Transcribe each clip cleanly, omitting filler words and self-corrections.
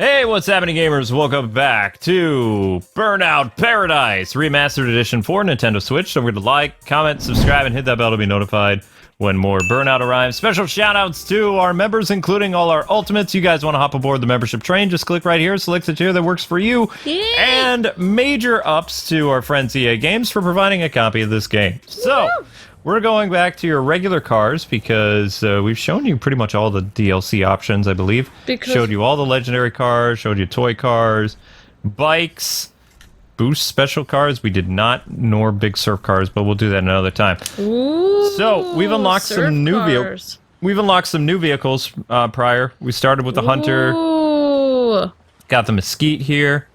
Hey, what's happening, gamers? Welcome back to Burnout Paradise Remastered Edition for Nintendo Switch. Don't forget to like, comment, subscribe, and hit that bell to be notified when more Burnout arrives. Special shoutouts to our members, including all our ultimates. You guys want to hop aboard the membership train, just click right here, select the tier that works for you. Yay! And major ups to our friends EA Games for providing a copy of this game. So, we're going back to your regular cars because we've shown you pretty much all the DLC options, I believe. Showed you all the legendary cars, showed you toy cars, bikes, boost special cars. We did not, nor big surf cars, but we'll do that another time. Ooh, so we've unlocked some new vehicles. We've unlocked some new vehicles prior. We started with the Hunter. Ooh. Got the Mesquite here.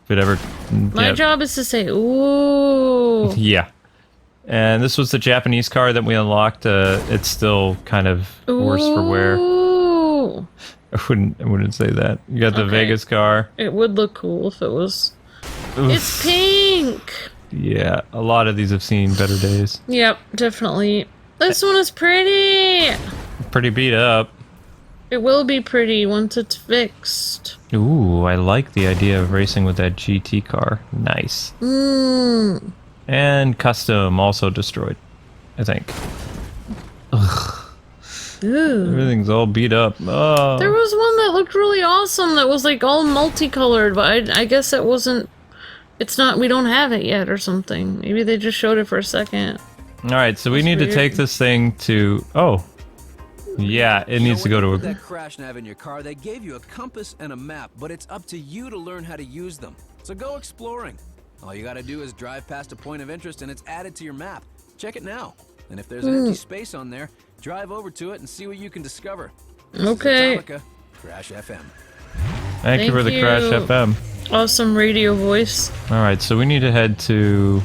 If it ever. My job is to say, ooh. Yeah. And this was the Japanese car that we unlocked. It's still kind of worse for wear. I wouldn't say that. You got the Vegas car. It would look cool if it was. Oof. It's pink. Yeah, a lot of these have seen better days. Yep, definitely. This one is pretty. Pretty beat up. It will be pretty once it's fixed. Ooh, I like the idea of racing with that GT car. Nice. Mmm. And custom also destroyed, I think. Ugh. Ooh. Everything's all beat up. Oh. There was one that looked really awesome that was like all multicolored, but I guess it wasn't. It's not. We don't have it yet or something. Maybe they just showed it for a second. All right, so we need to take this thing to. Oh. Yeah, it needs to go to a. That crash nav in your car, they gave you a compass and a map, but it's up to you to learn how to use them. So go exploring. All you gotta do is drive past a point of interest and it's added to your map. Check it now. And if there's an empty space on there, drive over to it and see what you can discover. Okay. Crash FM. Thank you for the Crash FM. Awesome radio voice. Alright, so we need to head to...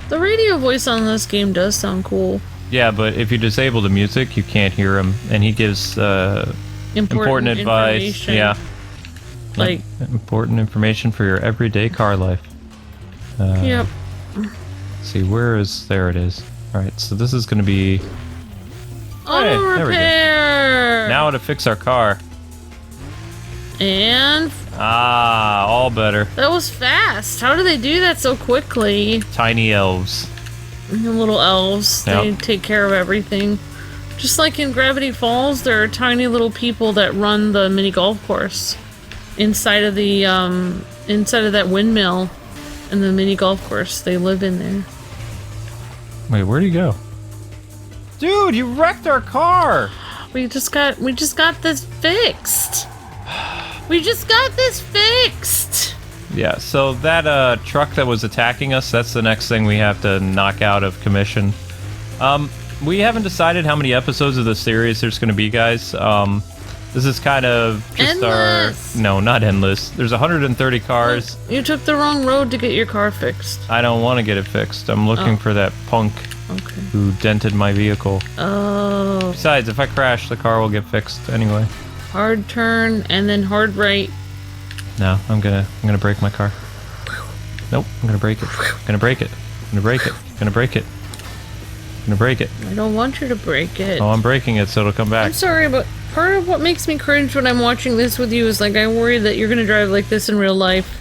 The radio voice on this game does sound cool. Yeah, but if you disable the music, you can't hear him. And he gives important advice. Yeah. Like... Important information for your everyday car life. Yep. Let's see, where is... There it is. Alright, so this is going to be... Auto repair! Now to fix our car. And... Ah, all better. That was fast. How do they do that so quickly? Tiny elves. The little elves. Yep. They take care of everything. Just like in Gravity Falls, there are tiny little people that run the mini golf course. Inside of the, inside of that windmill. And the mini golf course, they live in there. Wait, where'd he go? Dude, you wrecked our car! We just got this fixed. We just got this fixed! Yeah, so that truck that was attacking us, that's the next thing we have to knock out of commission. We haven't decided how many episodes of the series there's gonna be, guys. This is kind of just endless. No, not endless. There's 130 cars. You took the wrong road to get your car fixed. I don't want to get it fixed. I'm looking for that punk who dented my vehicle. Oh. Besides, if I crash, the car will get fixed anyway. Hard turn and then hard right. No, I'm gonna break my car. Nope, I'm gonna break it. I'm gonna break it. I'm gonna break it. I'm gonna break it. I'm gonna break it. I don't want you to break it. Oh, I'm breaking it so it'll come back. I'm sorry, but part of what makes me cringe when I'm watching this with you is like I worry that you're gonna drive like this in real life.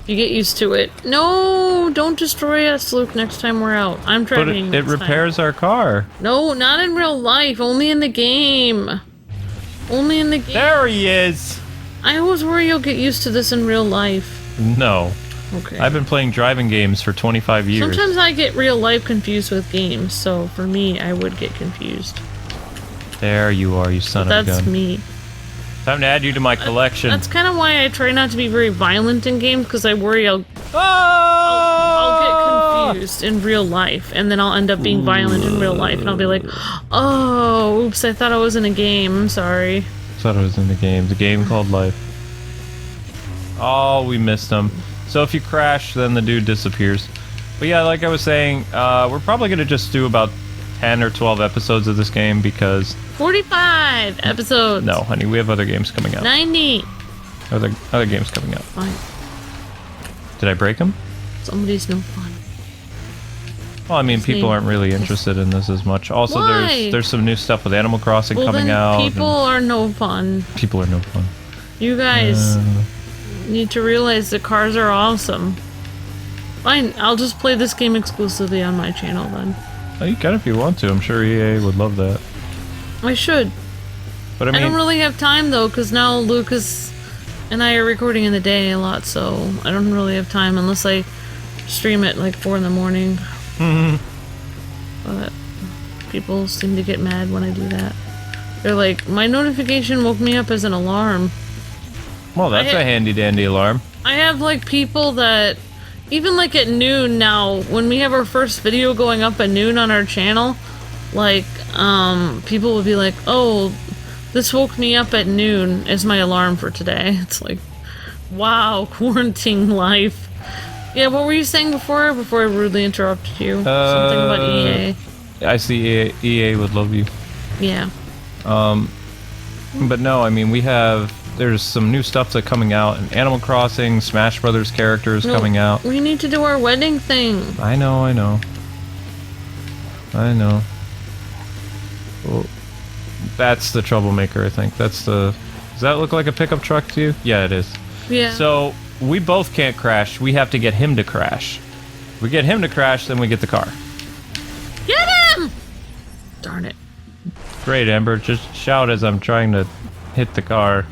You get used to it. No, don't destroy us, Luke, next time we're out. I'm driving. But it repairs our car. No, not in real life. Only in the game. Only in the game. There he is! I always worry you'll get used to this in real life. No. Okay. I've been playing driving games for 25 years. Sometimes I get real life confused with games, so for me, I would get confused. There you are, you son of a gun. That's me. Time to add you to my collection. That's kind of why I try not to be very violent in games, because I worry I'll get confused in real life, and then I'll end up being violent in real life, and I'll be like, oh, oops, I thought I was in a game, I'm sorry. Thought I was in the game called life. Oh, we missed him. So if you crash, then the dude disappears. But yeah, like I was saying, we're probably going to just do about 10 or 12 episodes of this game because... 45 episodes! No, honey, we have other games coming out. 90! Other games coming out. Fine. Did I break them? Somebody's no fun. Well, I mean, people aren't really interested in this as much. Also, there's some new stuff with Animal Crossing coming out. People are no fun. People are no fun. You guys, need to realize that cars are awesome. Fine, I'll just play this game exclusively on my channel then. Oh, you can if you want to. I'm sure EA would love that. I should. But I mean, I don't really have time though, because now Lucas and I are recording in the day a lot, so I don't really have time unless I stream at like 4 in the morning. But people seem to get mad when I do that. They're like, my notification woke me up as an alarm. well, that's a handy dandy alarm. I have like people that, even like at noon now, when we have our first video going up at noon on our channel, like, people will be like, oh, this woke me up at noon as my alarm for today. It's like, wow, quarantine life. Yeah, what were you saying before I rudely interrupted you? Something about EA. I see EA would love you. Yeah. But no, I mean, there's some new stuff that's coming out, and Animal Crossing, Smash Brothers characters coming out. We need to do our wedding thing. I know. Well, that's the troublemaker, I think. Does that look like a pickup truck to you? Yeah, it is. Yeah. So, we both can't crash. We have to get him to crash. If we get him to crash, then we get the car. Get him! Darn it. Great, Amber. Just shout as I'm trying to hit the car.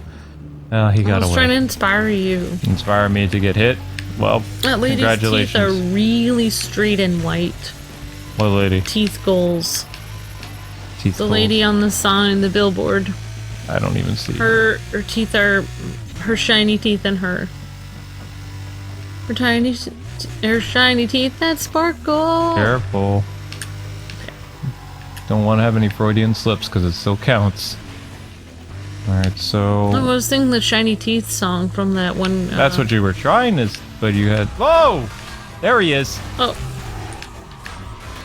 Oh, he got I was away. trying to inspire you. Inspire me to get hit? Well, That lady's congratulations. teeth are really straight and white. What lady? Teeth goals. Teeth The goals. lady on the sign, the billboard. I don't even see Her teeth are her shiny teeth and her shiny teeth that sparkle. Careful. Don't want to have any Freudian slips because it still counts. Alright, so... I was singing the shiny teeth song from that one. That's what you were trying to... But you had... Whoa! There he is. Oh,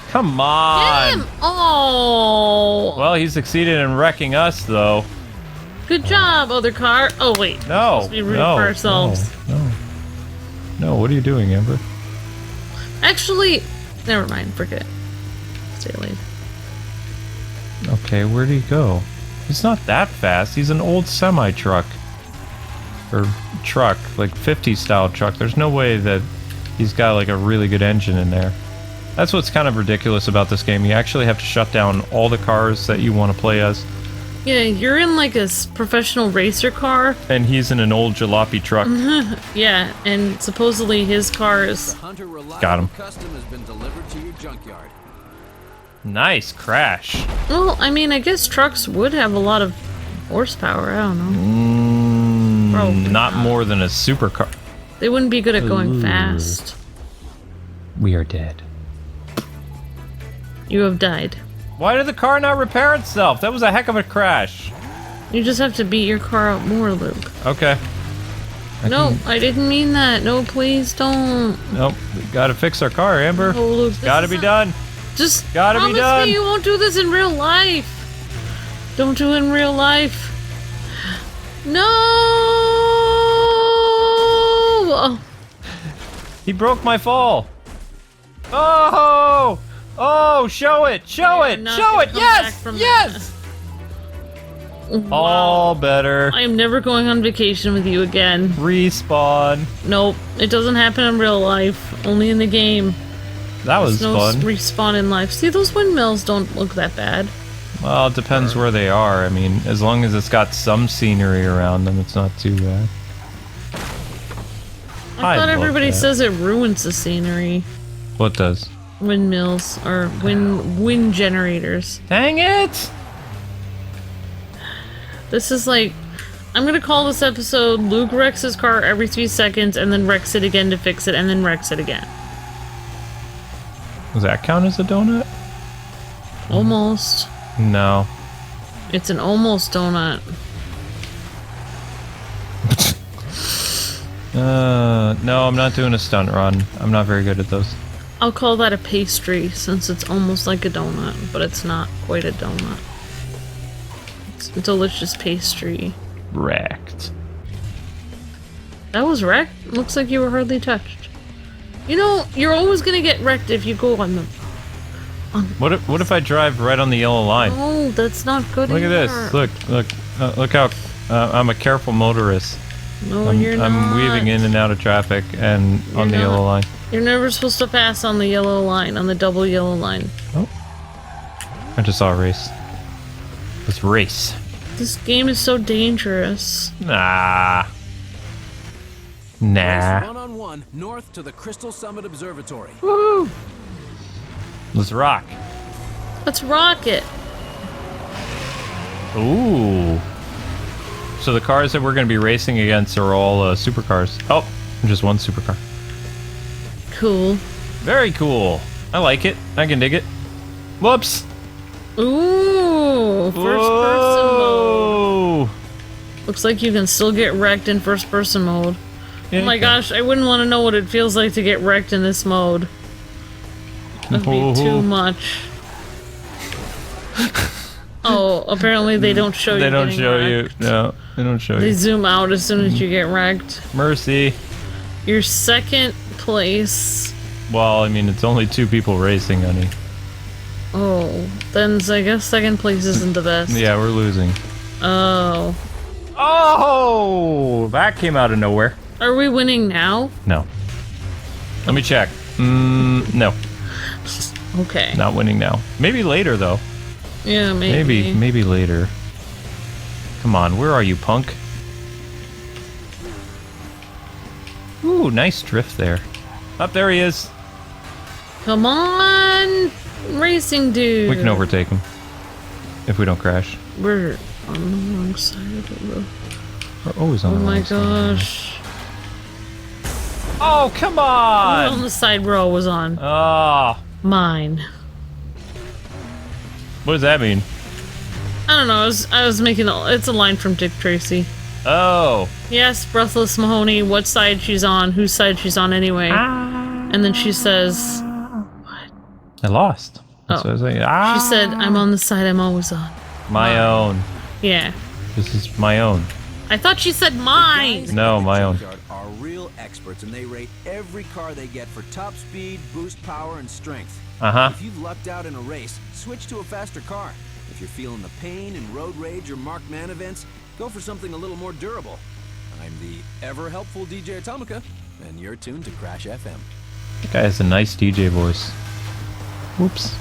Come get on! him! Oh, Well, he succeeded in wrecking us, though. good job, other car. Oh wait, No. Let's be rooting for ourselves. No, what are you doing, Amber? Actually, never mind. Forget it. Stay late. Okay, where'd he go? He's not that fast. He's an old semi-truck. Or truck, like 50s style truck. There's no way that he's got like a really good engine in there. That's what's kind of ridiculous about this game. You actually have to shut down all the cars that you want to play as. Yeah, you're in like a professional racer car. And he's in an old jalopy truck. Yeah, and supposedly his car is. Hunter Reliable Got him. Custom has been delivered to your junkyard. Nice crash. Well, I mean, I guess trucks would have a lot of horsepower. I don't know. Probably Not more than a supercar. They wouldn't be good at going fast. We are dead. You have died. Why did the car not repair itself? That was a heck of a crash. You just have to beat your car up more, Luke. Okay. No, I didn't mean that. No, please don't. Nope. We gotta fix our car, Amber. Oh, Luke, this Gotta be isn't- done. Just Gotta be promise done. me you won't do this in real life. Don't do it in real life. No! Oh, He broke my fall. Oh! Oh, show it! Show You're it! not Show gonna it! come back Yes! from Yes! wow. All better. I am never going on vacation with you again. Respawn. Nope, it doesn't happen in real life. Only in the game. That was There's no fun. respawn in life. See, those windmills don't look that bad. Well, it depends where they are. I mean, as long as it's got some scenery around them, it's not too bad. I thought love everybody that. says it ruins the scenery. What does? Windmills or wind generators. Dang it! This is like, I'm gonna call this episode Luke wrecks his car every 3 seconds and then wrecks it again to fix it and then wrecks it again. Does that count as a donut? Almost. No. It's an almost donut. No, I'm not doing a stunt run. I'm not very good at those. I'll call that a pastry since it's almost like a donut, but it's not quite a donut. It's a delicious pastry. Wrecked. That was wrecked? Looks like you were hardly touched. You know, you're always gonna get wrecked if you go on the... What if I drive right on the yellow line? Oh, that's not good Look at either. this. Look how I'm a careful motorist. No, you're not. I'm weaving in and out of traffic and on the not. yellow line. You're never supposed to pass on the yellow line, on the double yellow line. Oh. I just saw a race. Let's race. This game is so dangerous. Nah. Nah. Race one-on-one north to the Crystal Summit Observatory. Woo! Let's rock. Let's rock it. Ooh. So the cars that we're going to be racing against are all supercars. Oh, just one supercar. Cool. Very cool. I like it. I can dig it. Whoops. Ooh, first person mode. Whoa. Looks like you can still get wrecked in first person mode. Yeah, Oh my gosh, I wouldn't want to know what it feels like to get wrecked in this mode. That'd be too much. Oh, apparently they don't show you. They don't getting show wrecked. you. No, they don't show They you. zoom out as soon as you get wrecked. Mercy. Your second place. Well, I mean, it's only 2 people racing, honey. Oh, then I guess second place isn't the best. Yeah, we're losing. Oh. Oh! That came out of nowhere. Are we winning now? No. Let me check. No. Okay. Not winning now. Maybe later, though. Yeah, maybe. Maybe later. Come on, where are you, punk? Ooh, nice drift there. Up there he is. Come on, racing dude. We can overtake him. If we don't crash. We're on the wrong side of the road. We're always on Oh the my wrong side. gosh. Oh, come What on on! the side row was on? Ah, Mine. what does that mean? I don't know. I was making it's a line from Dick Tracy. Oh. Yes, Breathless Mahoney. What side she's on? Whose side she's on anyway? And then she says, I lost. That's Oh. what I was saying. Ah, she said, "I'm on the side I'm always on." my own. Yeah. This is my own. I thought she said mine. Guys No, at the my own. junkyard are real experts, and they rate every car they get for top speed, boost power, and strength. Uh-huh. If you've lucked out in a race, switch to a faster car. If you're feeling the pain in road rage or marked man events, go for something a little more durable. I'm the ever helpful DJ Atomica, and you're tuned to Crash FM. That guy has a nice DJ voice. Whoops.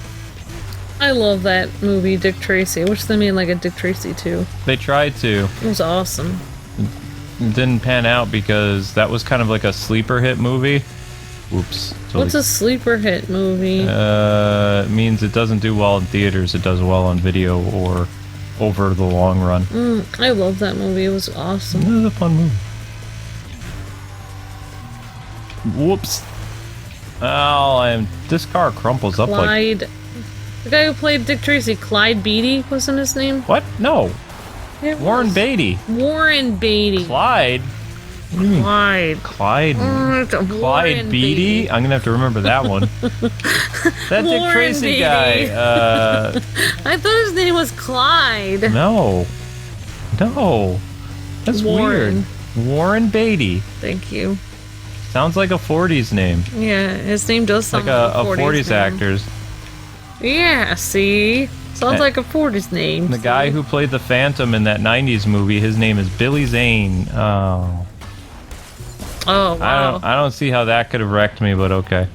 I love that movie, Dick Tracy. I wish they made like a Dick Tracy too. They tried to. It was awesome. It didn't pan out because that was kind of like a sleeper hit movie. Whoops. What's a sleeper hit movie? It means it doesn't do well in theaters. It does well on video or over the long run. I love that movie. It was awesome. It was a fun movie. Whoops. Oh, this car crumples up like... Clyde. The guy who played Dick Tracy, Clyde Beatty, wasn't his name? What? No. It Warren was. Beatty. Warren Beatty. Clyde? What do you mean? Clyde. Clyde? Warren Clyde Beatty? I'm gonna have to remember that one. That Dick Warren Tracy Beatty. guy. I thought his name was Clyde. No. No. That's Warren. weird. Warren Beatty. Thank you. Sounds like a 40s name. Yeah, his name does sound Like a 40s 40s name. actor's. Yeah, see? Sounds Eh, like a 40s name. The guy who played the Phantom in that 90s movie, his name is Billy Zane. Oh. Oh, wow. I don't see how that could have wrecked me, but okay.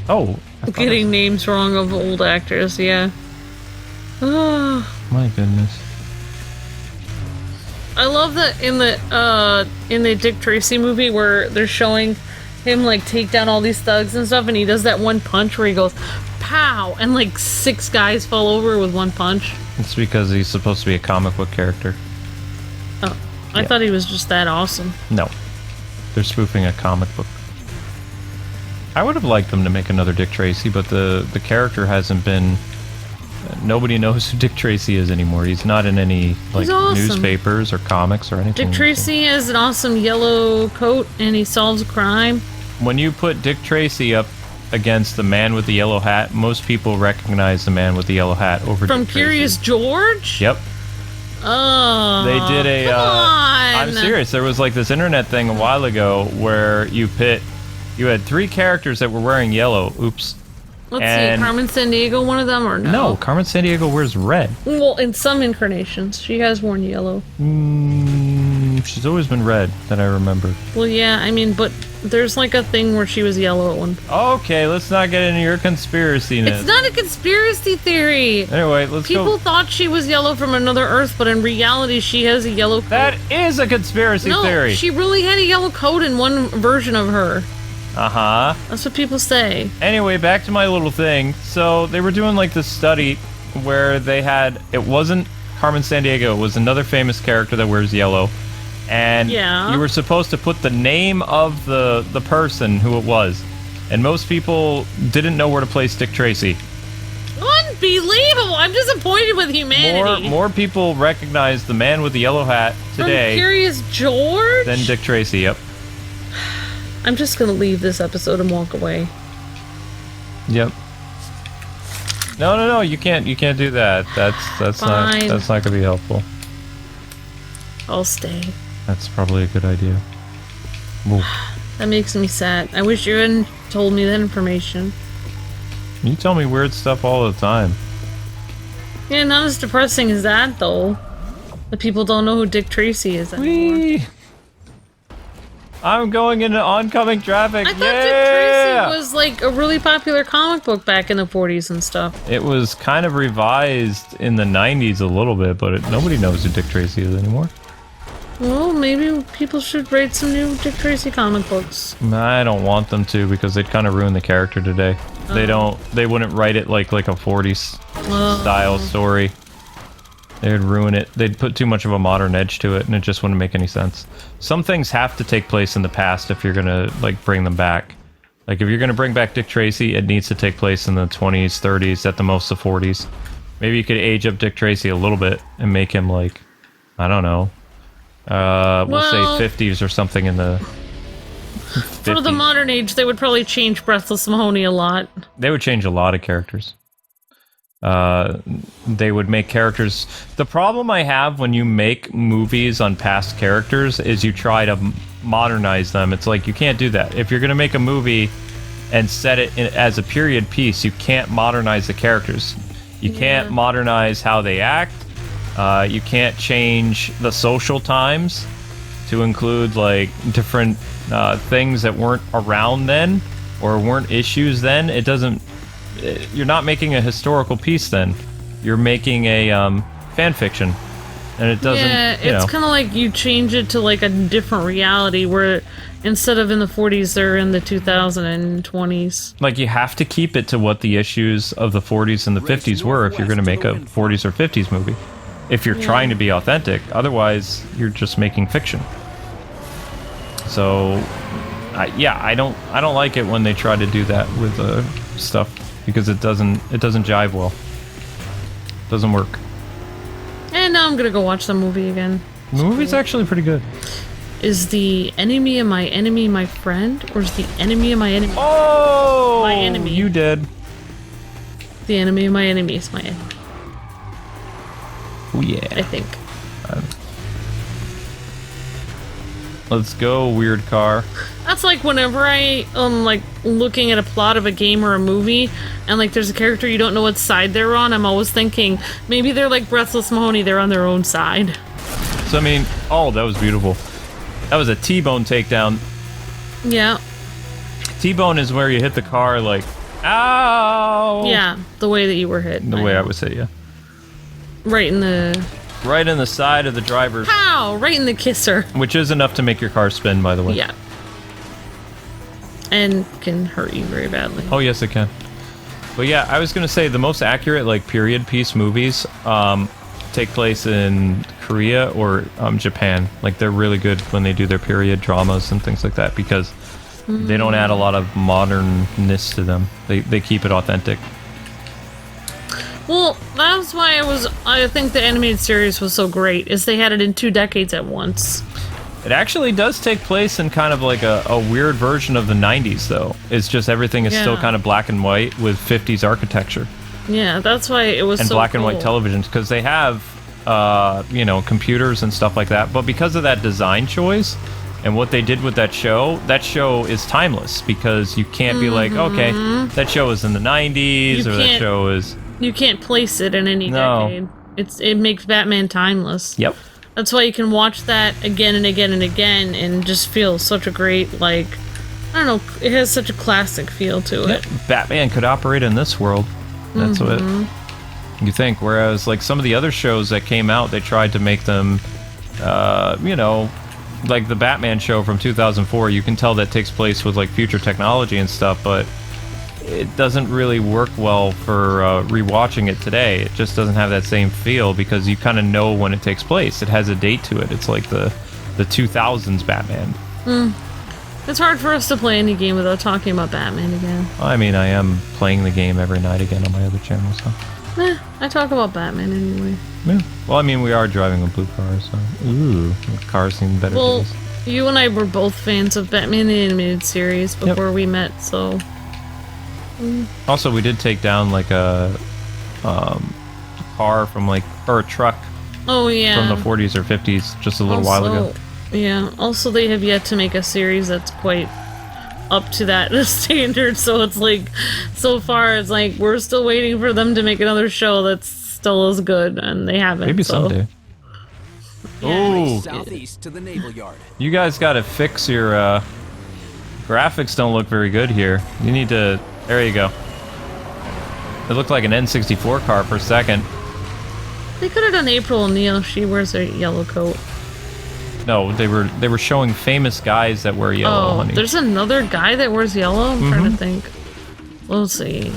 Oh. I thought Getting names wrong of old actors, yeah. Oh, my goodness. I love that in the Dick Tracy movie where they're showing him like take down all these thugs and stuff, and he does that one punch where he goes pow, and like 6 guys fall over with one punch. It's because he's supposed to be a comic book character. Oh, I Yeah. thought he was just that awesome. No. They're spoofing a comic book. I would have liked them to make another Dick Tracy, but the character hasn't been... Nobody knows who Dick Tracy is anymore. He's not in any like awesome. newspapers or comics or anything. Dick Tracy has an awesome yellow coat, and he solves a crime. When you put Dick Tracy up against the man with the yellow hat, most people recognize the man with the yellow hat over From Dick Curious Tracy. George? Yep. Oh, They did a... come on. I'm serious. There was like this internet thing a while ago where you had 3 characters that were wearing yellow. Oops. Let's and- see, Carmen Sandiego, one of them, or no? No, Carmen Sandiego wears red. Well, in some incarnations, she has worn yellow. She's always been red, that I remember. Well, yeah, I mean, but there's like a thing where she was yellow at one. Okay, let's not get into your conspiracy-ness. It's not a conspiracy theory. Anyway, let's go. People thought she was yellow from another Earth, but in reality, she has a yellow coat. That is a conspiracy theory. No, she really had a yellow coat in one version of her. Uh-huh. That's what people say. Anyway, back to my little thing. So, they were doing, like, this study where they had... It wasn't Carmen Sandiego. It was another famous character that wears yellow. And you were supposed to put the name of the person who it was. And most people didn't know where to place Dick Tracy. Unbelievable! I'm disappointed with humanity. More people recognize the man with the yellow hat today From Curious George than Dick Tracy. Yep. I'm just gonna leave this episode and walk away. Yep. No, you can't do that. That's Fine. not gonna be helpful. I'll stay. That's probably a good idea. Oof. That makes me sad. I wish you hadn't told me that information. You tell me weird stuff all the time. Yeah, not as depressing as that, though. The people don't know who Dick Tracy is anymore. Whee! I'm going into oncoming traffic. I thought Dick Tracy was like a really popular comic book back in the 40s and stuff. It was kind of revised in the 90s a little bit, but nobody knows who Dick Tracy is anymore. Well, maybe people should write some new Dick Tracy comic books. I don't want them to because they'd kind of ruin the character today. They wouldn't write it like a 40s style story. They'd ruin it. They'd put too much of a modern edge to it and it just wouldn't make any sense. Some things have to take place in the past if you're gonna like bring them back. Like if you're gonna bring back Dick Tracy, it needs to take place in the 20s, 30s, at the most the 40s. Maybe you could age up Dick Tracy a little bit and make him like, I don't know, we'll say 50s or something in the 50s. For the modern age, they would probably change Breathless Mahoney a lot. They would change a lot of characters. They would make characters... The problem I have when you make movies on past characters is you try to modernize them. It's like, you can't do that. If you're going to make a movie and set it as a period piece, you can't modernize the characters. You can't modernize how they act. You can't change the social times to include like different things that weren't around then or weren't issues then. It doesn't... You're not making a historical piece then. You're making a fan fiction. And it doesn't... Yeah, it's kind of like you change it to like a different reality where instead of in the 40s, they're in the 2020s. Like, you have to keep it to what the issues of the 40s and the 50s were if you're going to make a 40s or 50s movie. If you're trying to be authentic. Otherwise, you're just making fiction. So, I don't like it when they try to do that with stuff because it doesn't jive well. It doesn't work. And now I'm gonna go watch the movie again. The movie's actually pretty good. Is the enemy of my enemy my friend, or is the enemy of my enemy my enemy? You did. The enemy of my enemy is my enemy. Oh yeah. I think. Let's go, weird car. That's like whenever I like looking at a plot of a game or a movie, and like there's a character you don't know what side they're on. I'm always thinking maybe they're like Breathless Mahoney. They're on their own side. So I mean, that was beautiful. That was a T-bone takedown. Yeah. T-bone is where you hit the car like, ow. Yeah, the way that you were hit. The way I would say, yeah. Right in the side of the driver's. Pow! Right in the kisser. Which is enough to make your car spin, by the way. Yeah. And can hurt you very badly. Oh, yes, it can. But yeah, I was going to say the most accurate, like, period piece movies take place in Korea or Japan. Like, they're really good when they do their period dramas and things like that because they don't add a lot of modernness to them. They keep it authentic. Well, that's why I think the animated series was so great, is they had it in 2 decades at once. It actually does take place in kind of like a weird version of the 90s, though. It's just everything is still kind of black and white with 50s architecture. Yeah, that's why it was and so black cool. and white televisions, because they have, computers and stuff like that. But because of that design choice and what they did with that show is timeless, because you can't be like, okay, that show is in the 90s, or that show is... You can't place it in any decade. It makes Batman timeless. Yep. That's why you can watch that again and again and again and just feel such a great, like, I don't know, it has such a classic feel to it. Batman could operate in this world. That's what you think. Whereas, like, some of the other shows that came out, they tried to make them, you know, like the Batman show from 2004, you can tell that takes place with, like, future technology and stuff, but it doesn't really work well for rewatching it today. It just doesn't have that same feel because you kind of know when it takes place. It has a date to it. It's like the 2000s Batman. It's hard for us to play any game without talking about Batman again. I mean, I am playing the game every night again on my other channel, so... I talk about Batman anyway. Yeah. Well, I mean, we are driving a blue car, so... Ooh, the cars seem better Well, days. you and I were both fans of Batman the Animated Series before we met, so... Also, we did take down, like, a car from, like... Or a truck Oh, yeah. from the 40s or 50s just a little while ago. Yeah, also they have yet to make a series that's quite up to that standard, so it's like, so far it's like, we're still waiting for them to make another show that's still as good, and they haven't. Maybe so. someday. Yeah. Ooh, Southeast to the Naval Yard. you guys gotta fix your, graphics don't look very good here. You need to... There you go. It looked like an N64 car for a second. They could have done April O'Neil. She wears a yellow coat. No, they were showing famous guys that wear yellow, Oh, honey. there's another guy that wears yellow? I'm trying to think. Let's see.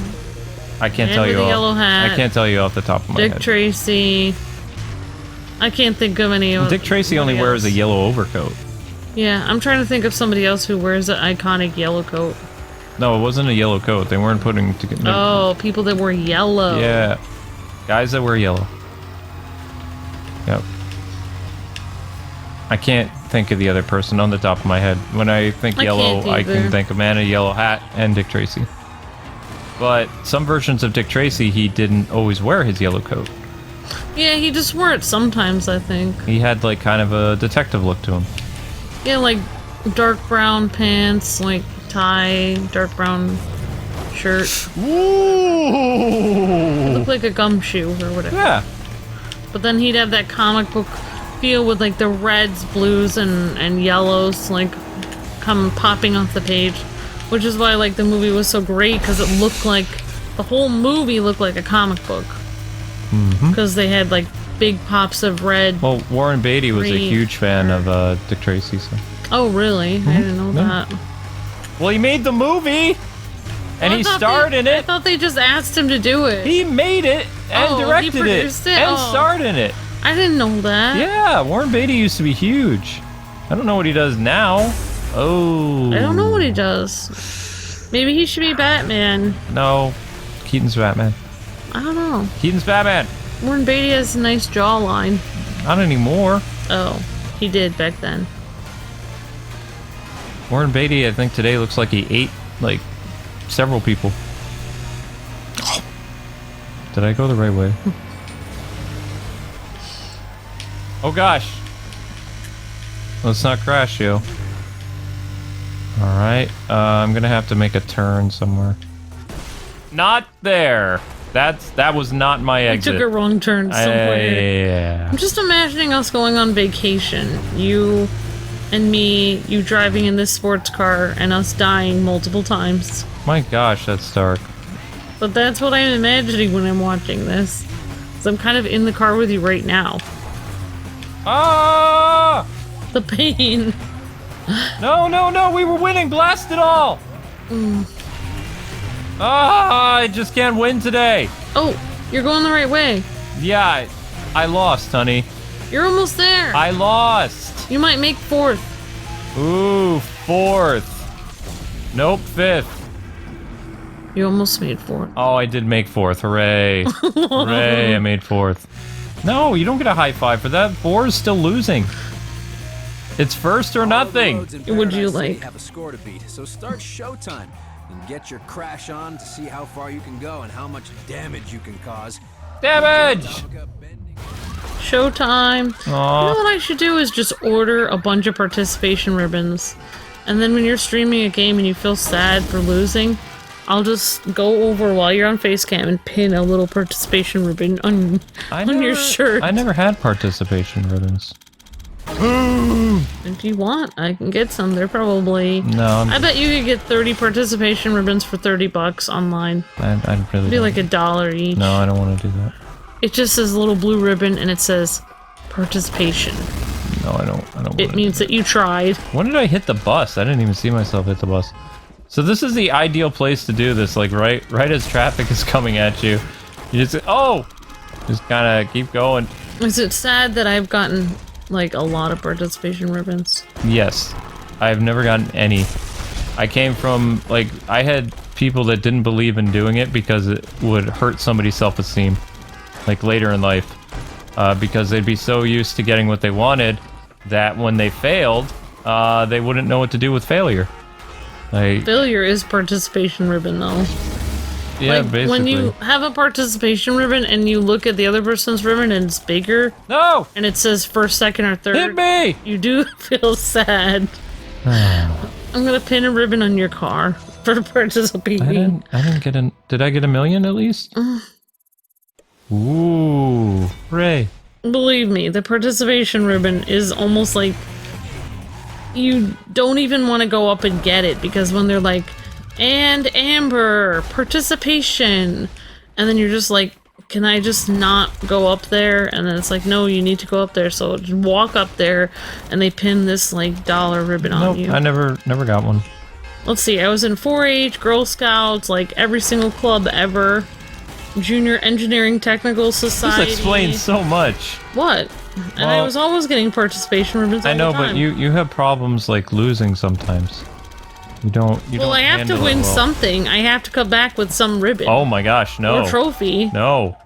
I can't Man tell with you the off. yellow hat. I can't tell you off the top of my Dick head. Tracy. I can't think of any of Dick Tracy only wears a yellow overcoat. Yeah, I'm trying to think of somebody else who wears an iconic yellow coat. No, it wasn't a yellow coat. They weren't putting together. Oh, people that wear yellow. Yeah, guys that wear yellow. Yep. I can't think of the other person on the top of my head. When I think I yellow, can't I can either. think of man in a yellow hat and Dick Tracy. But some versions of Dick Tracy, he didn't always wear his yellow coat. Yeah, he just wore it sometimes, I think. He had like kind of a detective look to him. Yeah, like dark brown pants, like tie, dark brown shirt. Ooh! Looked like a gumshoe or whatever. Yeah. But then he'd have that comic book feel with like the reds, blues, and yellows like come popping off the page. Which is why like the movie was so great, because it looked like the whole movie looked like a comic book. Because they had like big pops of red. Well, Warren Beatty was a Green. huge fan of Dick Tracy. So. Oh, really? I didn't know Yeah. that. Well, he made the movie, and he starred in I it. thought they just asked him to do it. He made it and Oh, he directed it produced it? and Oh. starred in it. I didn't know that. Yeah, Warren Beatty used to be huge. I don't know what he does now. Oh. I don't know what he does. Maybe he should be Batman. No, Keaton's Batman. I don't know. Keaton's Batman. Warren Beatty has a nice jawline. Not anymore. Oh, he did back then. Warren Beatty, I think today looks like he ate like several people. Did I go the right way? Oh gosh. Let's not crash, yo. Alright, I'm gonna have to make a turn somewhere. Not there! That was not my I exit. took a wrong turn somewhere. Yeah. I'm just imagining us going on vacation. You and me, you driving in this sports car, and us dying multiple times. My gosh, that's dark. But that's what I'm imagining when I'm watching this. So I'm kind of in the car with you right now. Ah! The pain. No, we were winning! Blast it all! Ah, I just can't win today. Oh, you're going the right way. Yeah, I lost, honey. You're almost there. I lost. You might make fourth. Ooh, fourth. Nope, fifth. You almost made fourth. Oh, I did make fourth. Hooray. Hooray, I made fourth. No, you don't get a high five for that. Four is still losing. It's first or nothing. Would you Paradise City like- have a score to beat? So start showtime and get your crash on to see how far you can go and how much damage you can cause. Damage! Showtime. You know what I should do is just order a bunch of participation ribbons. And then when you're streaming a game and you feel sad for losing, I'll just go over while you're on Facecam and pin a little participation ribbon on your shirt. I never had participation ribbons. If you want, I can get some. They're probably... No, I bet you could get 30 participation ribbons for $30 online. I really It'd be don't. like $1 each. No, I don't want to do that. It just says a little blue ribbon and it says participation. No, I don't. It means that you tried. When did I hit the bus? I didn't even see myself hit the bus. So this is the ideal place to do this. Like right as traffic is coming at you, you just just kind of keep going. Is it sad that I've gotten like a lot of participation ribbons? Yes, I've never gotten any. I came from like I had people that didn't believe in doing it because it would hurt somebody's self-esteem, like later in life, because they'd be so used to getting what they wanted that when they failed, they wouldn't know what to do with failure. Like, Failure is participation ribbon though. yeah, Like, basically. when you have a participation ribbon and you look at the other person's ribbon and it's bigger No! and it says first, second, or third, Hit me! you do feel sad. I'm gonna pin a ribbon on your car for participating. I didn't get an. Did I get 1 million at least? Ooh, hooray! Believe me, the participation ribbon is almost like you don't even want to go up and get it because when they're like, and Amber, participation, and then you're just like, can I just not go up there? And then it's like, no, you need to go up there. So just walk up there and they pin this like dollar ribbon on Nope, you. I never got one. Let's see, I was in 4-H, Girl Scouts, like every single club ever. Junior Engineering Technical Society. This explains so much. What? And I Well, was always getting participation ribbons all I know, the time. but you have problems like losing sometimes. You don't. Well, I have to handle it win well. something. I have to come back with some ribbon. Oh my gosh, no. Or trophy. No.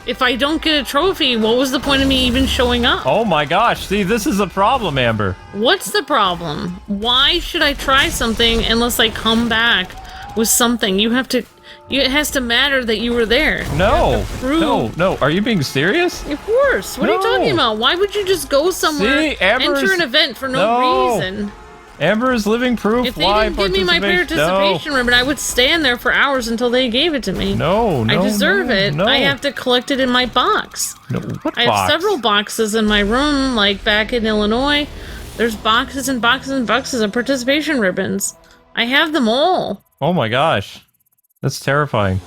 If I don't get a trophy, what was the point of me even showing up? Oh my gosh, see, this is a problem, Amber. What's the problem? Why should I try something unless I come back with something? You have to... It has to matter that you were there. No. prove- No. Are you being serious? Of course. What are you No. talking about? Why would you just go somewhere, See, Amber's- enter an event for no No. reason? Amber is living proof. If they why didn't give me my participation No. ribbon, I would stand there for hours until they gave it to me. No. I deserve no, it. No. I have to collect it in my box. No. What I have box? several boxes in my room, like back in Illinois. There's boxes and boxes and boxes of participation ribbons. I have them all. Oh my gosh. That's terrifying.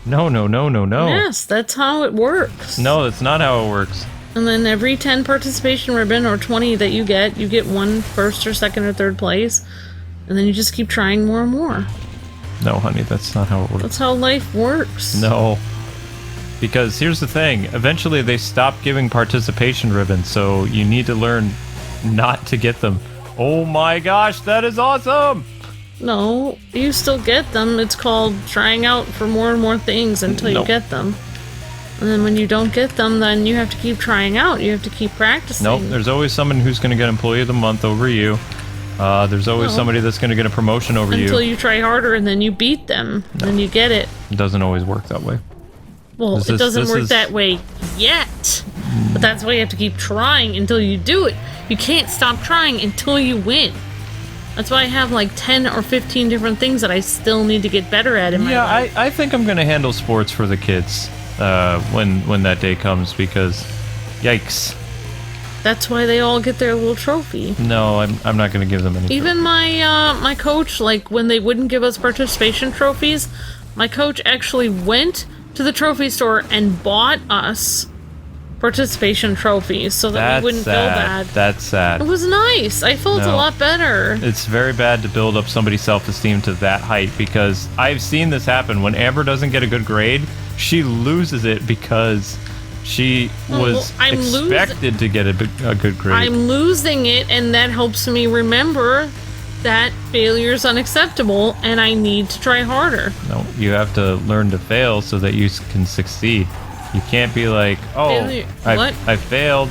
No. Yes, that's how it works. No, that's not how it works. And then every 10 participation ribbon or 20 that you get one first or second or third place. And then you just keep trying more and more. No, honey, that's not how it works. That's how life works. No. Because here's the thing. Eventually they stop giving participation ribbons, so you need to learn not to get them. Oh my gosh, that is awesome! No, you still get them. It's called trying out for more and more things until you Nope. get them. And then when you don't get them, then you have to keep trying out. You have to keep practicing. Nope, there's always someone who's going to get Employee of the Month over you. There's always Well, somebody that's going to get a promotion over until you. you try harder and then you beat them. Then you get it. It doesn't always work that way. Well, This it is- doesn't this work is- that way yet. But that's why you have to keep trying until you do it. You can't stop trying until you win. That's why I have like 10 or 15 different things that I still need to get better at in my Yeah, life. I think I'm going to handle sports for the kids when that day comes, because yikes. That's why they all get their little trophy. No, I'm not going to give them any. Even my coach, like when they wouldn't give us participation trophies, my coach actually went to the trophy store and bought us participation trophies so that That's we wouldn't feel sad. bad. That's sad. It was nice. I felt a No. lot better. It's very bad to build up somebody's self-esteem to that height, because I've seen this happen. When Amber doesn't get a good grade, she loses it because she was I'm expected to get a good grade. I'm losing it, and that helps me remember that failure is unacceptable and I need to try harder. No, you have to learn to fail so that you can succeed. You can't be like, oh, Failure- what? I failed,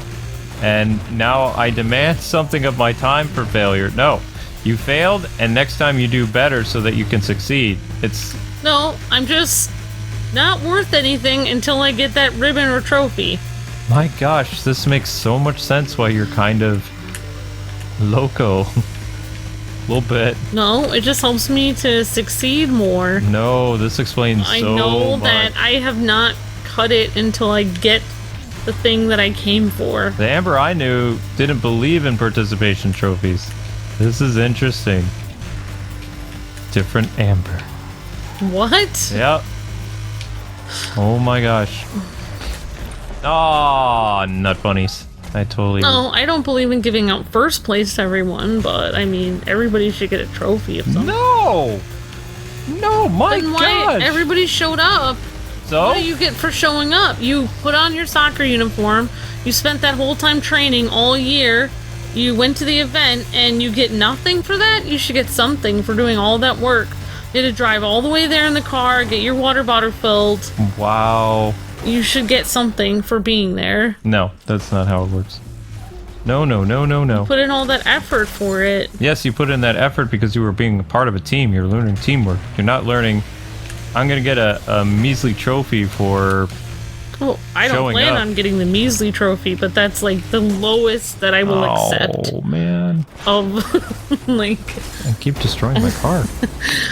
and now I demand something of my time for failure. No, you failed, and next time you do better so that you can succeed. It's No, I'm just not worth anything until I get that ribbon or trophy. My gosh, this makes so much sense why you're kind of loco. A little bit. No, it just helps me to succeed more. No, this explains I so know much. that I have not cut it until I get the the thing that I came for. The Amber I knew didn't believe in participation trophies. This is interesting. Different Amber. What? Yep. Oh my gosh. Oh, nut bunnies. I totally... No, I don't believe in giving out first place to everyone, but I mean, everybody should get a trophy of something. No! No, my Then why gosh! everybody showed up? So? What do you get for showing up? You put on your soccer uniform, you spent that whole time training all year, you went to the event, and you get nothing for that? You should get something for doing all that work. You had to drive all the way there in the car, get your water bottle filled. Wow. You should get something for being there. No, that's not how it works. No, no, no, no, no. Put in all that effort for it. Yes, you put in that effort because you were being a part of a team. You're learning teamwork. You're not learning, I'm going to get a measly trophy for Well, I don't showing plan up. on getting the measly trophy, but that's like the lowest that I will accept. Oh, man. Of, like, I keep destroying my car.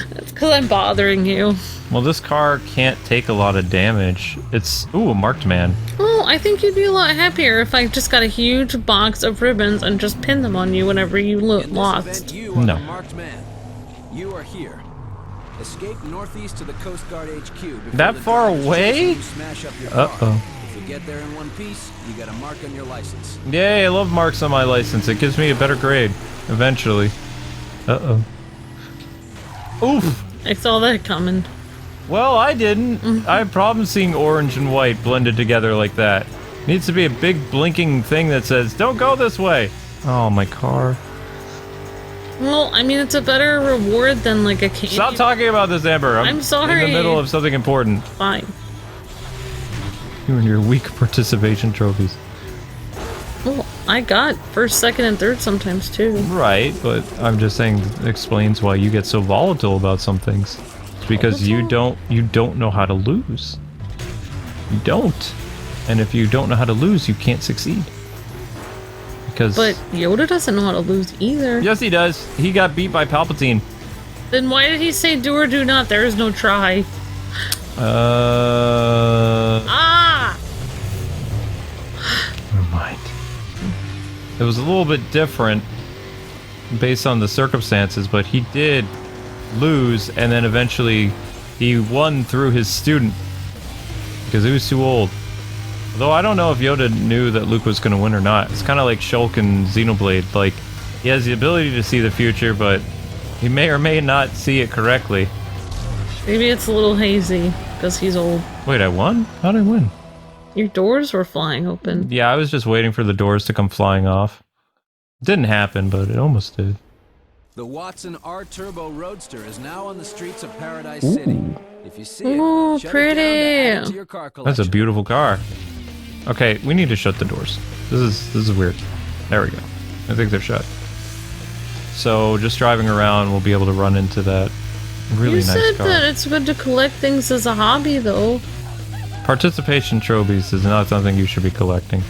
that's because I'm bothering you. Well, this car can't take a lot of damage. It's, ooh, a marked man. Well, I think you'd be a lot happier if I just got a huge box of ribbons and just pinned them on you whenever you In this lost. event, you are No. the marked man. You are here. Escape northeast to the Coast Guard HQ. before That the far drivers away? chase you, smash up your car. Uh-oh. If you get there in one piece, you got a mark on your license. Yay, I love marks on my license. It gives me a better grade, eventually. Uh-oh. Oof. I saw that coming. Well, I didn't. I have problems seeing orange and white blended together like that. Needs to be a big blinking thing that says, don't go this way. Oh, my car. Well, I mean, it's a better reward than like a candy. Stop talking about this, Amber. I'm sorry. In the middle of something important. Fine. You and your weak participation trophies. Well, I got first, second, and third sometimes too. Right, but I'm just saying it explains why you get so volatile about some things. It's because you don't know how to lose. You don't. And if you don't know how to lose, you can't succeed. Because But Yoda doesn't know how to lose either. yes, he does. He got beat by Palpatine. Then why did he say do or do not? There is no try. Ah! Never mind. It was a little bit different based on the circumstances, but he did lose, and then eventually he won through his student because he was too old. Although I don't know if Yoda knew that Luke was going to win or not. It's kind of like Shulk and Xenoblade. Like, he has the ability to see the future, but he may or may not see it correctly. Maybe it's a little hazy because he's old. Wait, I won? How did I win? Your doors were flying open. Yeah, I was just waiting for the doors to come flying off. Didn't happen, but it almost did. The Watson R-Turbo Roadster is now on the streets of Paradise City. If you see it, Ooh, shut it down to add it pretty. to your car That's a collection. beautiful car. Okay, we need to shut the doors. This is weird. There we go. I think they're shut. So just driving around, we'll be able to run into that really You nice said car. that it's good to collect things as a hobby, though. Participation trophies is not something you should be collecting.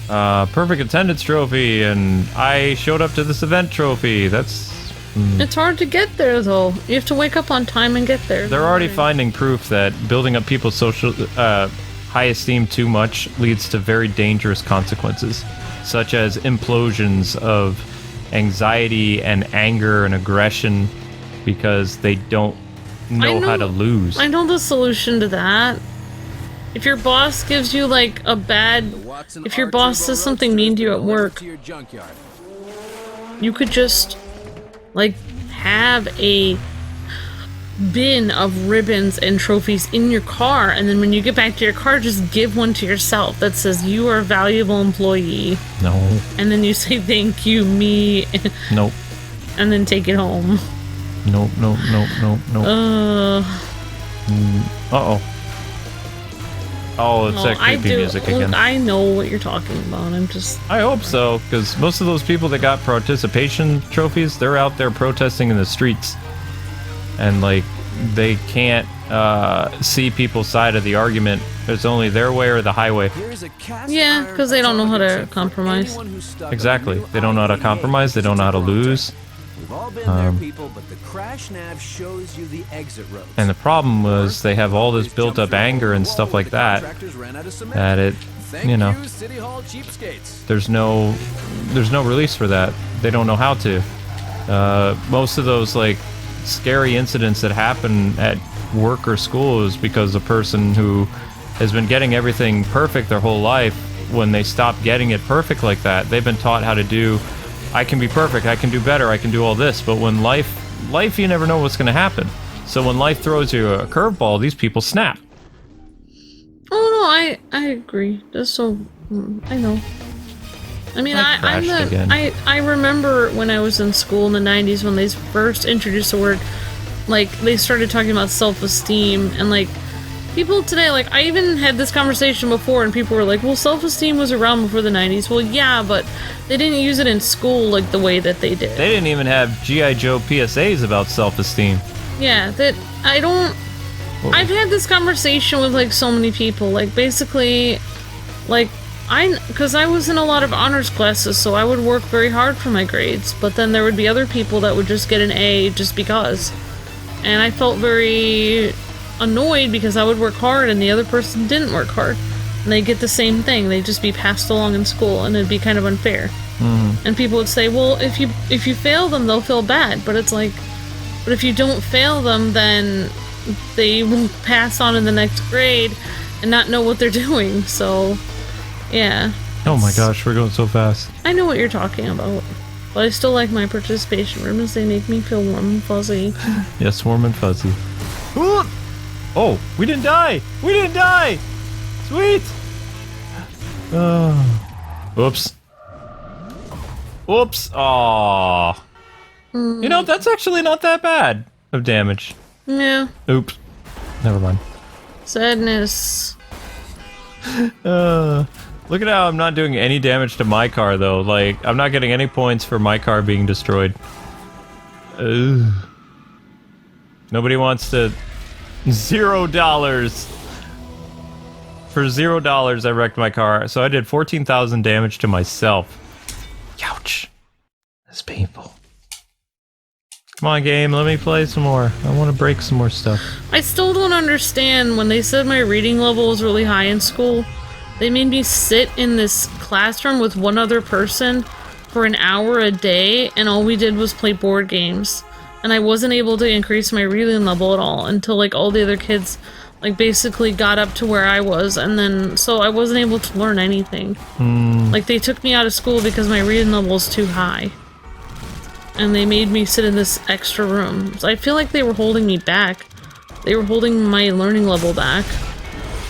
Perfect attendance trophy, and I showed up to this event trophy. That's... It's hard to get there, though. You have to wake up on time and get there. They're already finding proof that building up people's social high esteem too much leads to very dangerous consequences, such as implosions of anxiety and anger and aggression because they don't know how to lose. I know the solution to that. If your boss gives you like a bad... The Watson If your boss R-Turbo says something Roadster mean is to you at delivered work, to your junkyard. you could just like have a bin of ribbons and trophies in your car, and then when you get back to your car, just give one to yourself that says you are a valuable employee, No. and then you say thank you, me, Nope. and then take it home. Nope, nope, nope, nope, nope. Uh-oh. Oh, it's that creepy music again. I know what you're talking about. I'm just... I hope so, because most of those people that got participation trophies, they're out there protesting in the streets. And, like, they can't see people's side of the argument. There's only their way or the highway. Here's a cast Yeah, iron 'cause they don't know how to atomic tip for compromise. anyone who's stuck on Exactly. a new They don't know how to IAA compromise. They don't know how to lose. We've all been there, people, but the crash nav shows you the exit roads. And the problem was they have all this built up anger and stuff like that, that it Thank you know, City Hall cheapskates. there's no release for that. They don't know how to. Most of those like scary incidents that happen at work or school is because a person who has been getting everything perfect their whole life, when they stop getting it perfect like that, they've been taught how to do, I can be perfect, I can do better, I can do all this. But when life you never know what's going to happen. So when life throws you a curveball, these people snap. Oh no, I agree. Just so I know. I mean, I remember when I was in school in the 90s when they first introduced the word, like, they started talking about self-esteem, and like, people today, like, I even had this conversation before and people were like, well, self-esteem was around before the 90s. Well, yeah, but they didn't use it in school like the way that they did. They didn't even have G.I. Joe PSAs about self-esteem. Yeah, that, I don't... I've had this conversation with, like, so many people, like, basically, like, because I was in a lot of honors classes, so I would work very hard for my grades, but then there would be other people that would just get an A just because. And I felt very annoyed because I would work hard and the other person didn't work hard. And they get the same thing, they'd just be passed along in school, and it'd be kind of unfair. And people would say, well, if you fail them, they'll feel bad, but it's like, but if you don't fail them, then they will pass on in the next grade and not know what they're doing, so... Yeah. Oh my gosh, we're going so fast. I know what you're talking about. But I still like my participation rooms. They make me feel warm and fuzzy. Yes, warm and fuzzy. Oh, we didn't die! We didn't die! Sweet! Oops. Oops. Aww. You know, that's actually not that bad of damage. Yeah. Oops. Never mind. Sadness. Look at how I'm not doing any damage to my car, though. Like, I'm not getting any points for my car being destroyed. Ugh. Nobody wants to... $0. For $0, I wrecked my car. So I did 14,000 damage to myself. Ouch. That's painful. Come on, game, let me play some more. I want to break some more stuff. I still don't understand when they said my reading level was really high in school. They made me sit in this classroom with one other person for an hour a day, and all we did was play board games. And I wasn't able to increase my reading level at all until, like, all the other kids, like, basically got up to where I was, and then, so I wasn't able to learn anything. Like, they took me out of school because my reading level was too high. And they made me sit in this extra room. So I feel like they were holding me back. They were holding my learning level back.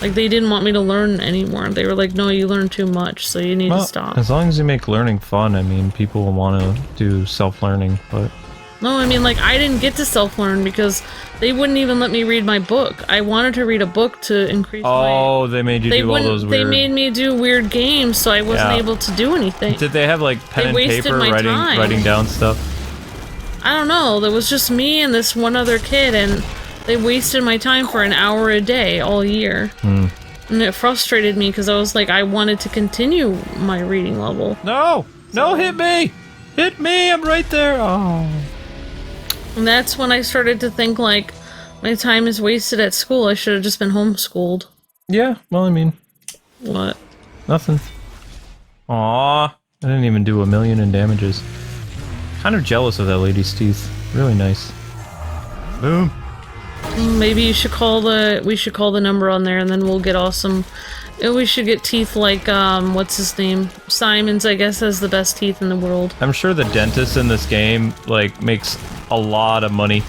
Like, they didn't want me to learn anymore. They were like, no, you learn too much, so you need to stop. As long as you make learning fun, I mean, people will want to do self-learning, but... No, I mean, like, I didn't get to self-learn because they wouldn't even let me read my book. I wanted to read a book to increase my... they made you do all those weird... They made me do weird games, so I wasn't able to do anything. Did they have, like, pen and paper writing down stuff? I don't know. There was just me and this one other kid, and they wasted my time for an hour a day all year. And it frustrated me because I was like, I wanted to continue my reading level. No! No, hit me! Hit me! I'm right there! Oh. And that's when I started to think, like, my time is wasted at school. I should have just been homeschooled. Yeah, well, I mean... What? Nothing. Aww. I didn't even do 1,000,000 in damages. Kind of jealous of that lady's teeth. Really nice. Boom. Maybe you should call we should call the number on there, and then we'll get awesome... We should get teeth like, what's his name? Simon's, I guess, has the best teeth in the world. I'm sure the dentist in this game, like, makes a lot of money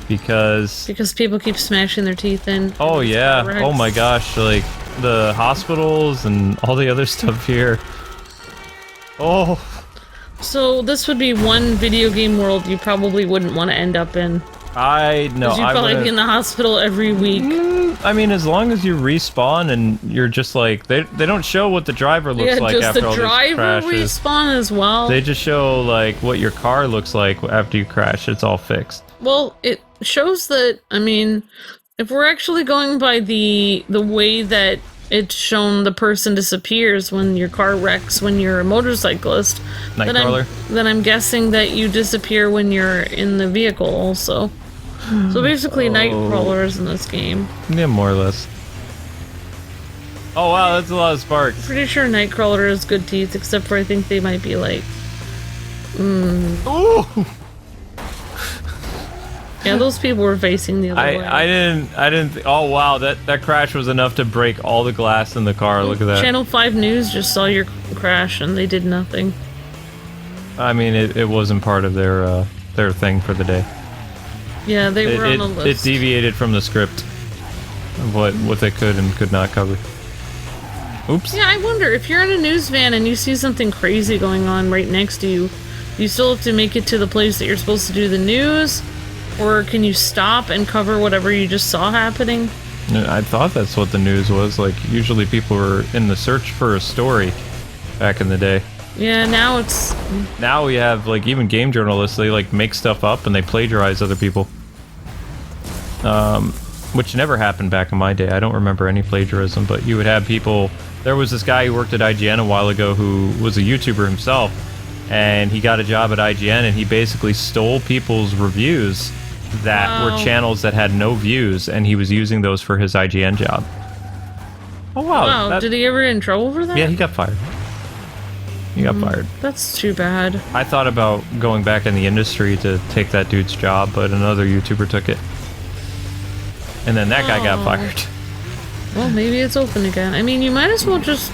because... Because people keep smashing their teeth in. Oh, yeah. Oh, my gosh. Like, the hospitals and all the other stuff here. Oh. So, this would be one video game world you probably wouldn't want to end up in. I know. Because you'd probably be in the hospital every week. I mean, as long as you respawn and you're just like... They don't show what the driver looks like after all these crashes. Yeah, does the driver respawn as well? They just show, like, what your car looks like after you crash. It's all fixed. Well, it shows that, I mean, if we're actually going by the way that it's shown the person disappears when your car wrecks when you're a motorcyclist, then I'm guessing that you disappear when you're in the vehicle also. So basically, night crawlers in this game. Yeah, more or less. Oh wow, that's a lot of sparks. Pretty sure Nightcrawler has good teeth, except for I think they might be like... Ooh! Yeah, those people were facing the other way. I didn't, oh wow, that crash was enough to break all the glass in the car, look at that. Channel 5 News just saw your crash and they did nothing. I mean, it wasn't part of their thing for the day. Yeah, they were on the list. It deviated from the script of what they could and could not cover. Oops. Yeah, I wonder, if you're in a news van and you see something crazy going on right next to you, do you still have to make it to the place that you're supposed to do the news? Or can you stop and cover whatever you just saw happening? I thought that's what the news was. Like, usually people were in the search for a story back in the day. Yeah, now it's... Now we have, like, even game journalists, they, like, make stuff up and they plagiarize other people. Which never happened back in my day. I don't remember any plagiarism, but you would have people... There was this guy who worked at IGN a while ago who was a YouTuber himself, and he got a job at IGN, and he basically stole people's reviews that were channels that had no views, and he was using those for his IGN job. Oh wow! Wow, did he ever get in trouble for that? Yeah, he got fired. He got fired. That's too bad. I thought about going back in the industry to take that dude's job, but another YouTuber took it. And then that guy got fired. Well, maybe it's open again. I mean, you might as well just,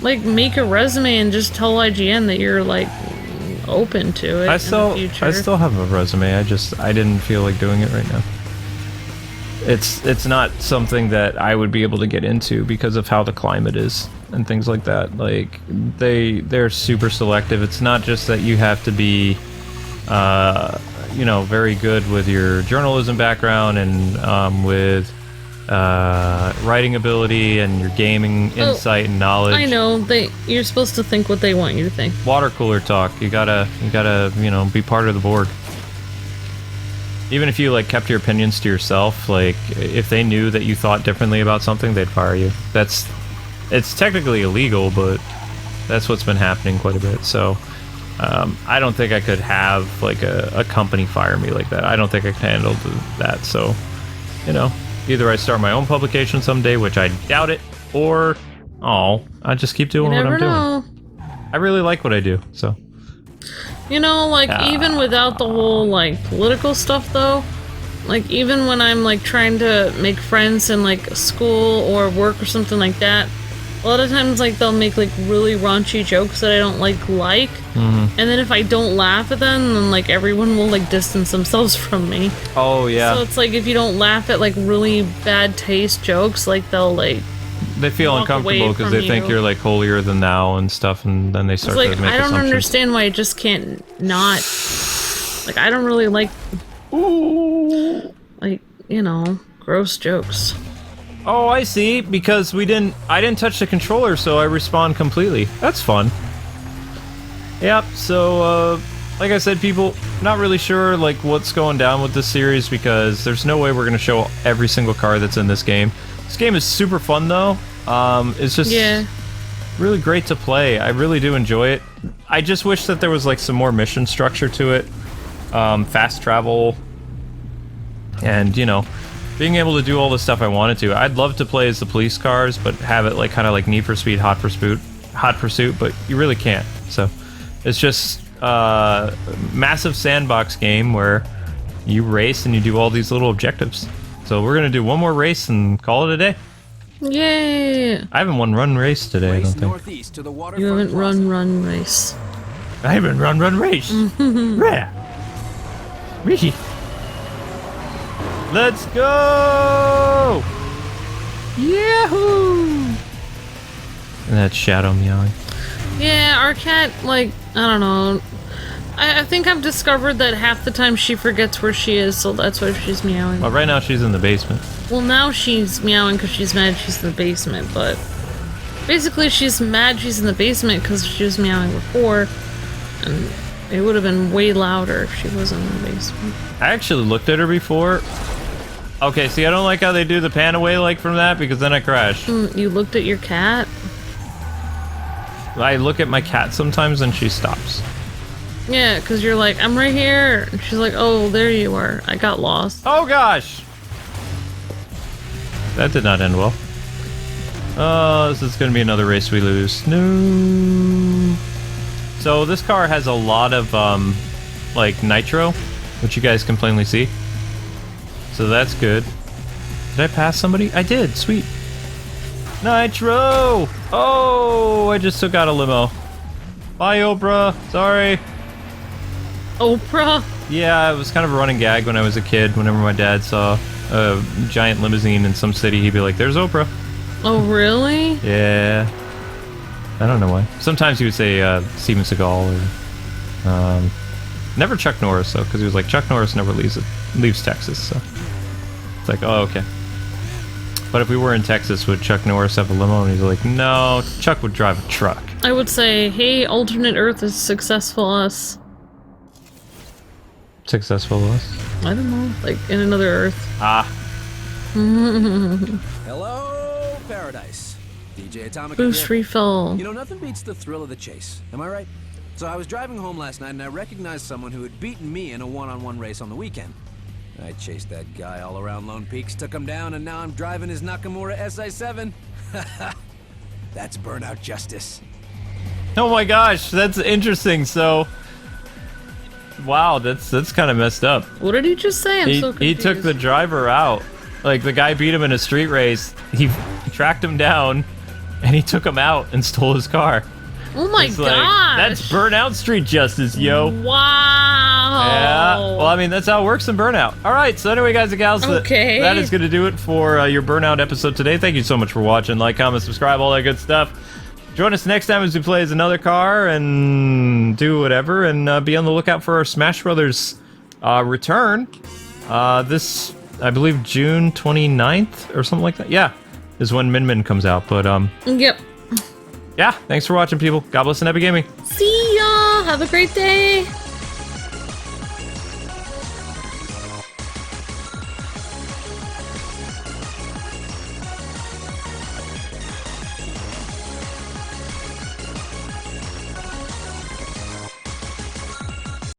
like, make a resume and just tell IGN that you're, like, open to it in the future. I still have a resume. I didn't feel like doing it right now. It's not something that I would be able to get into because of how the climate is and things like that. Like, they're super selective. It's not just that you have to be you know, very good with your journalism background and with writing ability and your gaming insight and knowledge. I know, you're supposed to think what they want you to think. Water cooler talk. You gotta, you know, be part of the board. Even if you, like, kept your opinions to yourself, like, if they knew that you thought differently about something, they'd fire you. It's technically illegal, but that's what's been happening quite a bit, so... I don't think I could have, like, a company fire me like that. I don't think I can handle that, so, you know, either I start my own publication someday, which I doubt it, or, I just keep doing what I'm doing. I really like what I do, so. You know, like, even without the whole, like, political stuff, though, like, even when I'm, like, trying to make friends in, like, school or work or something like that, a lot of times, like, they'll make, like, really raunchy jokes that I don't like, and then if I don't laugh at them, then, like, everyone will, like, distance themselves from me. Oh, yeah. So it's like, if you don't laugh at, like, really bad taste jokes, like, they'll, like... They feel uncomfortable because they think you're, like, holier than thou and stuff, and then they start to make assumptions. I don't understand why I just can't not... Like, I don't really like... Ooh. Like, you know, gross jokes. Oh, I see. Because I didn't touch the controller, so I respawn completely. That's fun. Yep. So, like I said, people, not really sure like what's going down with this series because there's no way we're gonna show every single car that's in this game. This game is super fun though. It's just really great to play. I really do enjoy it. I just wish that there was like some more mission structure to it, fast travel, and you know. Being able to do all the stuff I wanted to. I'd love to play as the police cars, but have it like kind of like Need for Speed, Hot Pursuit, but you really can't. So it's just a massive sandbox game where you race and you do all these little objectives. So we're gonna do one more race and call it a day. Yay! I haven't run race today. I don't think. You haven't run race. I haven't run race. Rare. Ricky. Let's go! Yahoo! And that's Shadow meowing. Yeah, our cat, like, I don't know. I think I've discovered that half the time she forgets where she is, so that's why she's meowing. Well, right now she's in the basement. Well, now she's meowing because she's mad she's in the basement, but... Basically, she's mad she's in the basement because she was meowing before, and it would have been way louder if she wasn't in the basement. I actually looked at her before. Okay, see, I don't like how they do the pan away like from that because then I crash. You looked at your cat? I look at my cat sometimes and she stops. Yeah, because you're like, I'm right here. And she's like, oh, there you are. I got lost. Oh gosh! That did not end well. Oh, this is gonna be another race we lose. No. So this car has a lot of like nitro, which you guys can plainly see. So that's good. Did I pass somebody? I did. Sweet. Nitro! Oh, I just took out a limo. Bye, Oprah. Sorry. Oprah? Yeah, it was kind of a running gag when I was a kid. Whenever my dad saw a giant limousine in some city, he'd be like, "There's Oprah." Oh, really? Yeah. I don't know why. Sometimes he would say Steven Seagal or never Chuck Norris though, because he was like, Chuck Norris never leaves Texas. So it's like, oh, okay. But if we were in Texas, would Chuck Norris have a limo? And he's like, no, Chuck would drive a truck. I would say, hey, alternate Earth is successful us. Successful us? I don't know, like in another Earth. Ah. Hello, Paradise. DJ Atomic. Boost here. refill. You know, nothing beats the thrill of the chase. Am I right? So I was driving home last night and I recognized someone who had beaten me in a one-on-one race on the weekend. I chased that guy all around Lone Peaks, took him down, and now I'm driving his Nakamura SI7. That's burnout justice. Oh my gosh, that's interesting. So, wow, that's kind of messed up. What did he just say? I'm so He confused. took the driver out. Like, the guy beat him in a street race. He tracked him down, and he took him out and stole his car. Oh my It's gosh! like, that's burnout street justice, yo. Wow! Yeah. Well, I mean, that's how it works in Burnout. All right. So anyway, guys and gals, Okay. that is going to do it for your Burnout episode today. Thank you so much for watching. Like, comment, subscribe, all that good stuff. Join us next time as we play as another car and do whatever. And be on the lookout for our Smash Brothers return. This, I believe, June 29th or something like that. Yeah, is when Min Min comes out. But Yep. yeah. Thanks for watching, people. God bless and happy gaming. See ya! Have a great day!